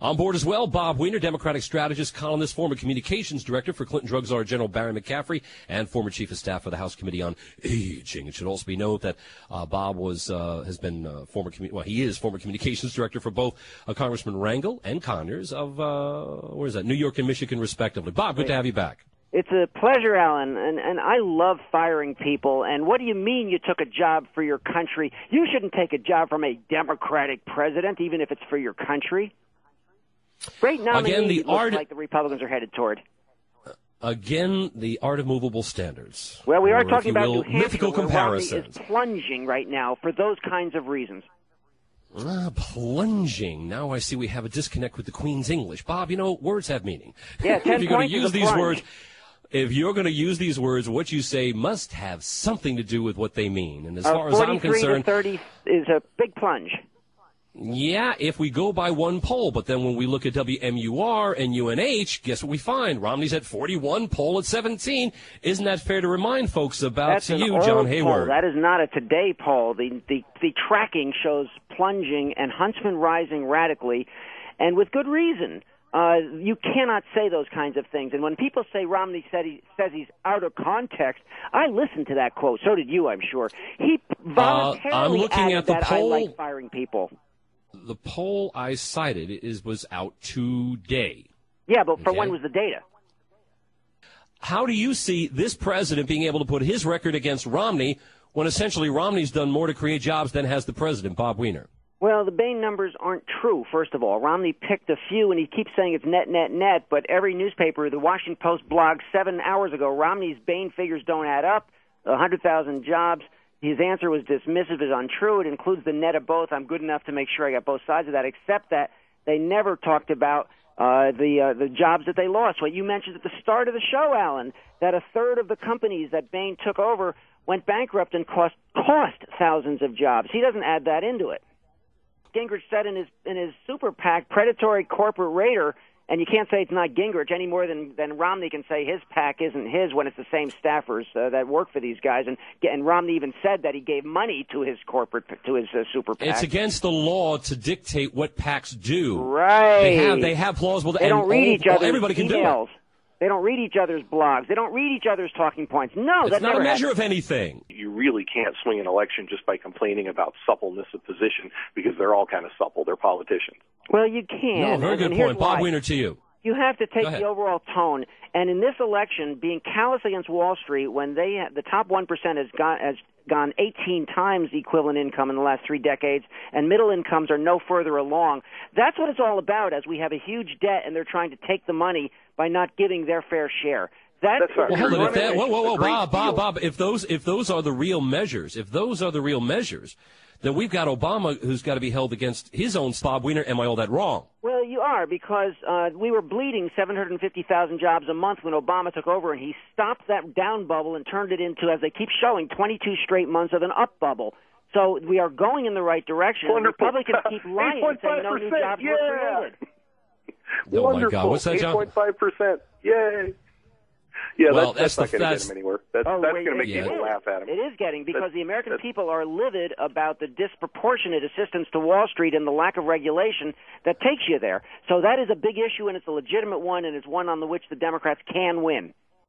On board as well, Bob Weiner, Democratic strategist, columnist, former communications director for Clinton drug czar General Barry McCaffrey, and former chief of staff for the House Committee on Aging. It should also be noted that Bob has been he is former communications director for both Congressman Rangel and Conyers of New York and Michigan, respectively. Bob, good to have you back. It's a pleasure, Alan, and I love firing people. And what do you mean you took a job for your country? You shouldn't take a job from a Democratic president, even if it's for your country. Great nominee looks like the Republicans are headed toward. Again, the art of movable standards. Well, we are talking about New Hampshire, mythical comparisons. Romney is plunging right now for those kinds of reasons. Plunging. Now I see we have a disconnect with the Queen's English. Bob, words have meaning. Yeah, 10 if you're going to use these plunge. words, if you're going to use these words, what you say must have something to do with what they mean. And as far as I'm concerned, 43 to 30 is a big plunge. Yeah, if we go by one poll, but then when we look at WMUR and UNH, guess what we find? Romney's at 41, poll at 17. Isn't that fair to remind folks about? That's to you, an John old Hayward? Poll. That is not a today poll. The tracking shows plunging and Huntsman rising radically, and with good reason. You cannot say those kinds of things. And when people say Romney says he's out of context, I listened to that quote. So did you, I'm sure. He voluntarily added that I like firing people. The poll I cited was out today. Yeah, but for when was the data? How do you see this president being able to put his record against Romney when essentially Romney's done more to create jobs than has the president, Bob Weiner? Well, the Bain numbers aren't true, first of all. Romney picked a few, and he keeps saying it's net, net, net, but every newspaper, the Washington Post blogged 7 hours ago, Romney's Bain figures don't add up, 100,000 jobs. His answer was dismissive, is untrue. It includes the net of both. I'm good enough to make sure I got both sides of that, except that they never talked about the jobs that they lost. What you mentioned at the start of the show, Alan, that a third of the companies that Bain took over went bankrupt and cost thousands of jobs. He doesn't add that into it. Gingrich said in his super PAC, predatory corporate raider, and you can't say it's not Gingrich any more than Romney can say his PAC isn't his when it's the same staffers that work for these guys. And Romney even said that he gave money to his super PAC. It's against the law to dictate what PACs do. Right. They have plausible. They don't read each other's everybody can emails. do it. They don't read each other's blogs. They don't read each other's talking points. No, it's not a measure of anything. You really can't swing an election just by complaining about suppleness of position because they're all kind of supple. They're politicians. Well, you can. No, very good point. Bob Weiner, to you. You have to take the overall tone. And in this election, being callous against Wall Street, when the top 1% has gone 18 times the equivalent income in the last 3 decades, and middle incomes are no further along, that's what it's all about, as we have a huge debt, and they're trying to take the money by not giving their fair share. That's right. Well, hold on. Whoa, Bob. If those are the real measures, then we've got Obama who's got to be held against his own. Bob Weiner, am I all that wrong? Well, you are, because we were bleeding 750,000 jobs a month when Obama took over, and he stopped that down bubble and turned it into, as they keep showing, 22 straight months of an up bubble. So we are going in the right direction. Wonderful. Republicans keep lying and saying no new jobs were created. Oh, my God. What's that, John? 8.5%. Yay. Yeah, well, that's not going to get him anywhere. That's going to make people laugh at him. It is getting, because the American people are livid about the disproportionate assistance to Wall Street and the lack of regulation that takes you there. So that is a big issue, and it's a legitimate one, and it's one on which the Democrats can win.